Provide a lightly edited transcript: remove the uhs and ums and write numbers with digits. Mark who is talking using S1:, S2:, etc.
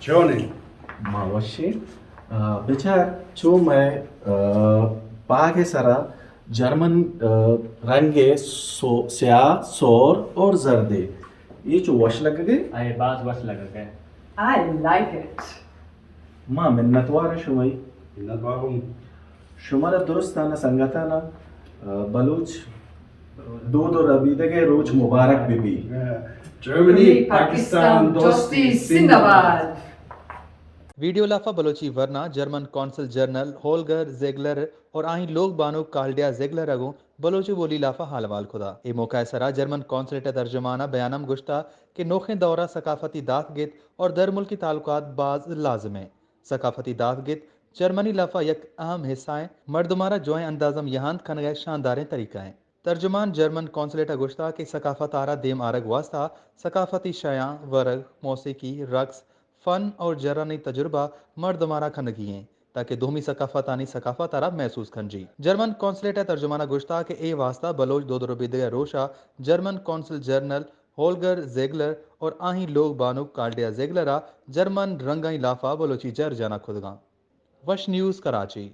S1: Johnny.
S2: Małeś بچه چو میں پاک سرا جرمن رنگ سیاہ سور اور زردے یہ چو وش لگ گئے
S3: آئے بعض وش لگا گئے
S4: I like it.
S2: ما منتوار شمائی
S1: Not warum.
S2: شمال درستانا سنگتانا بلوچ دو ربیدگے روچ مبارک بی
S1: Germany, Pakistan,
S4: Dosti, Zindabad.
S5: Video لافا بلوچی ورنا German consul general Holger Ziegler اور آہیں لوگ بانو کالڈیا زیگلر اگوں بلوچی بولی لافا حال وال خدا اے موقع سرا جرمن کونسلیٹ ترجمانہ بیانم گشتا کہ نوخیں دورہ ثقافتی دات گت اور در ملکی تعلقات باز لازم ہیں ثقافتی دات گت جرمنی لافا یک اہم حصہ ہیں مردمارا جوائیں اندازم یہاں کھن گئے شانداریں طریقہ ہیں ترجمان جرمن کونسلیٹا گشتا کہ ثقافت آرا دیم آرگ واسطہ ثقافتی شیاں ورگ موسیقی رقص فن اور جرانی تجربہ مرد مارا کھنگی ہیں تاکہ دومی ثقافتانی ثقافت آرا محسوس کھنجی جرمن کونسلیٹ ترجمانہ گشتا کہ اے واسطہ بلوچ دو روبیدگے روشا German consul general Holger Ziegler اور آہیں لوگ بانو کالڈیا زیگلرا جرمن رنگائیں لافا بلوچی جر جانا خودگاں وش نیوز کراچی